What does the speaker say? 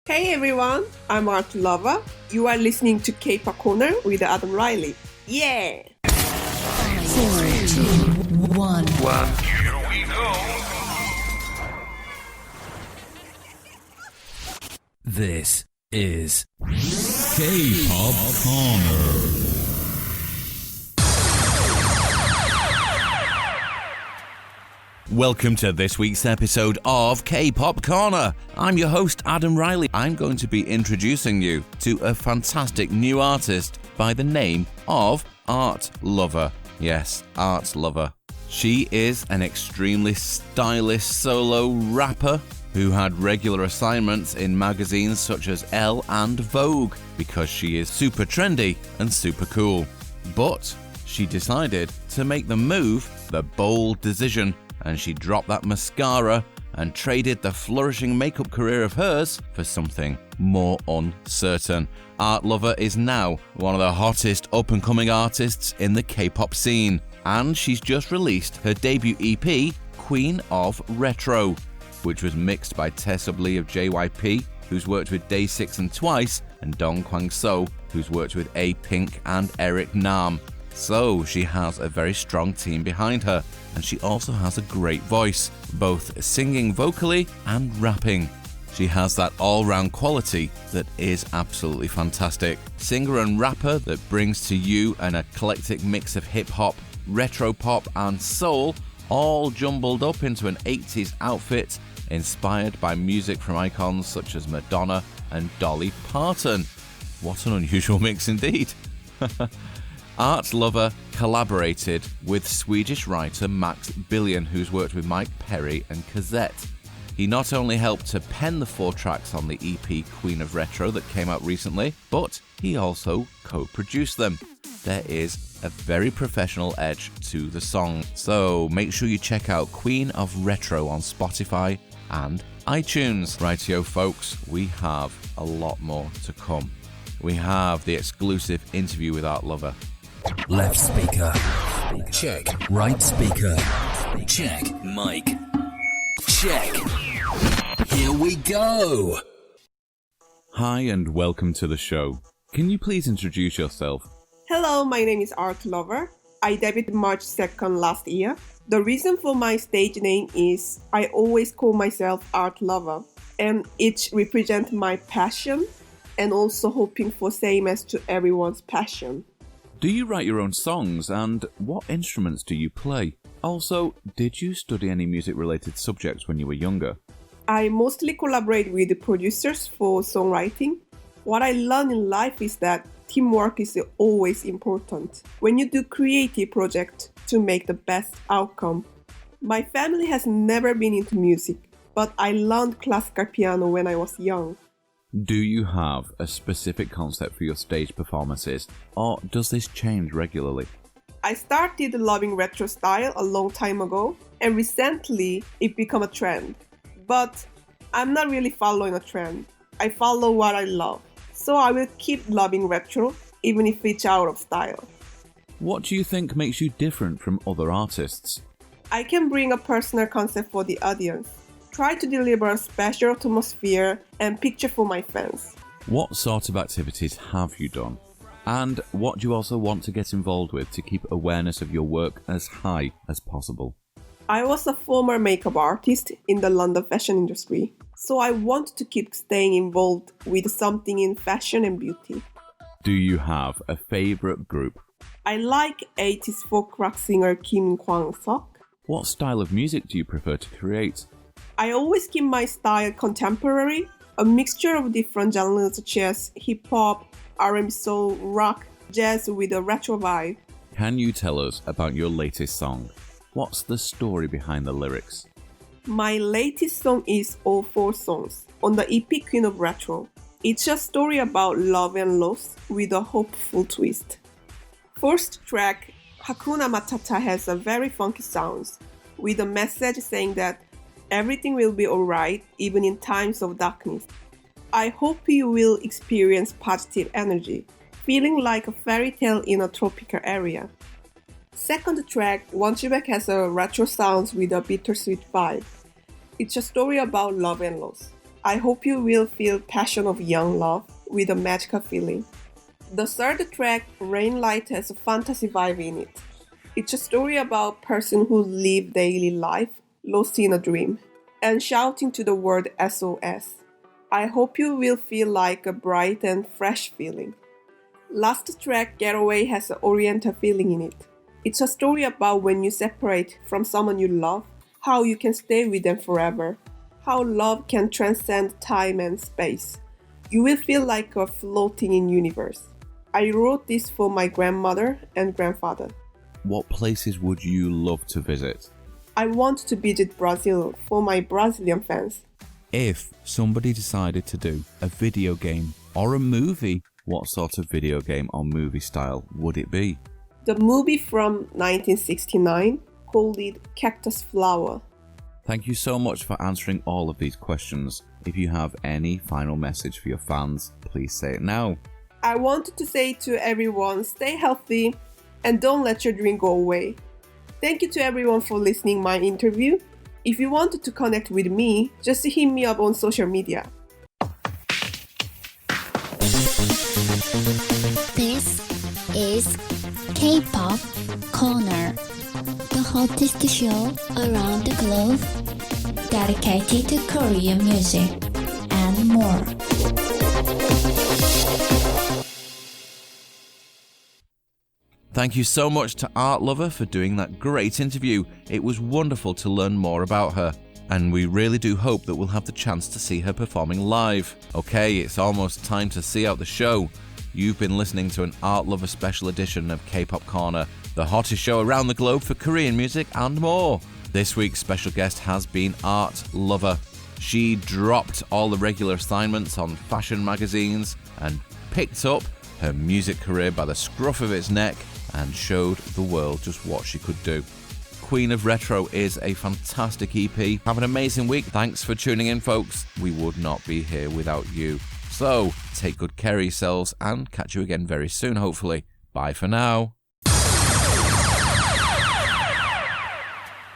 Hey everyone, I'm Art Lover. You are listening to K-pop Corner with Adam Riley. Yeah! 4, 2, 1. Here we go. This is K-Pop Corner. Welcome to this week's episode of K-Pop Corner. I'm your host, Adam Riley. I'm going to be introducing you to a fantastic new artist by the name of Art Lover. Yes, Art Lover. She is an extremely stylish solo rapper who had regular assignments in magazines such as Elle and Vogue because she is super trendy and super cool. But she decided to make the move, the bold decision, and she dropped that mascara and traded the flourishing makeup career of hers for something more uncertain. Art Lover is now one of the hottest up-and-coming artists in the K-pop scene, and she's just released her debut EP, Queen of Retro, which was mixed by Tessa Lee of JYP, who's worked with Day6 and Twice, and Dong Kwang-so, who's worked with A-Pink and Eric Nam. So she has a very strong team behind her, and she also has a great voice, both singing vocally and rapping. She has that all-round quality that is absolutely fantastic. Singer and rapper that brings to you an eclectic mix of hip-hop, retro pop and soul, all jumbled up into an 80s outfit inspired by music from icons such as Madonna and Dolly Parton. What an unusual mix indeed. Art Lover collaborated with Swedish writer Max Billion, who's worked with Mike Perry and Cazette. He not only helped to pen the 4 tracks on the EP Queen of Retro that came out recently, but he also co-produced them. There is a very professional edge to the song, so make sure you check out Queen of Retro on Spotify and iTunes. Rightio folks, we have a lot more to come. We have the exclusive interview with Art Lover. Left speaker. Check. Right speaker. Check. Mic. Check. Here we go. Hi and welcome to the show. Can you please introduce yourself? Hello, my name is Art Lover. I debuted March 2nd last year. The reason for my stage name is I always call myself Art Lover, and it represents my passion and also hoping for same as to everyone's passion. Do you write your own songs, and what instruments do you play? Also, did you study any music-related subjects when you were younger? I mostly collaborate with the producers for songwriting. What I learned in life is that teamwork is always important when you do creative project to make the best outcome. My family has never been into music, but I learned classical piano when I was young. Do you have a specific concept for your stage performances, or does this change regularly? I started loving retro style a long time ago, and recently it became a trend. But I'm not really following a trend. I follow what I love. So I will keep loving retro, even if it's out of style. What do you think makes you different from other artists? I can bring a personal concept for the audience. Try to deliver a special atmosphere and picture for my fans. What sort of activities have you done? And what do you also want to get involved with to keep awareness of your work as high as possible? I was a former makeup artist in the London fashion industry, so I want to keep staying involved with something in fashion and beauty. Do you have a favorite group? I like 80s folk rock singer Kim Kwang-seok. What style of music do you prefer to create? I always keep my style contemporary, a mixture of different genres such as hip-hop, R&B, soul, rock, jazz with a retro vibe. Can you tell us about your latest song? What's the story behind the lyrics? My latest song is All 4 Songs on the EP Queen of Retro. It's a story about love and loss with a hopeful twist. First track, Hakuna Matata, has a very funky sound with a message saying that everything will be alright even in times of darkness. I hope you will experience positive energy, feeling like a fairy tale in a tropical area. Second track, Want You Back, has a retro sound with a bittersweet vibe. It's a story about love and loss. I hope you will feel passion of young love with a magical feeling. The third track, Rain Light, has a fantasy vibe in it. It's a story about a person who live daily life lost in a dream and shouting to the world SOS. I hope you will feel like a bright and fresh feeling. Last track, Getaway, has an oriental feeling in it. It's a story about when you separate from someone you love, how you can stay with them forever, how love can transcend time and space. You will feel like a floating in universe. I wrote this for my grandmother and grandfather. What places would you love to visit? I want to visit Brazil for my Brazilian fans. If somebody decided to do a video game or a movie, what sort of video game or movie style would it be? The movie from 1969 called it Cactus Flower. Thank you so much for answering all of these questions. If you have any final message for your fans, please say it now. I wanted to say to everyone, stay healthy and don't let your dream go away. Thank you to everyone for listening my interview. If you wanted to connect with me, just hit me up on social media. This is K-Pop Corner, the hottest show around the globe, dedicated to Korean music and more. Thank you so much to Art Lover for doing that great interview. It was wonderful to learn more about her, and we really do hope that we'll have the chance to see her performing live. Okay, it's almost time to see out the show. You've been listening to an Art Lover special edition of K-Pop Corner, the hottest show around the globe for Korean music and more. This week's special guest has been Art Lover. She dropped all the regular assignments on fashion magazines and picked up her music career by the scruff of its neck and showed the world just what she could do. Queen of Retro is a fantastic EP. Have an amazing week. Thanks for tuning in, folks. We would not be here without you. So, take good care of yourselves and catch you again very soon, hopefully. Bye for now.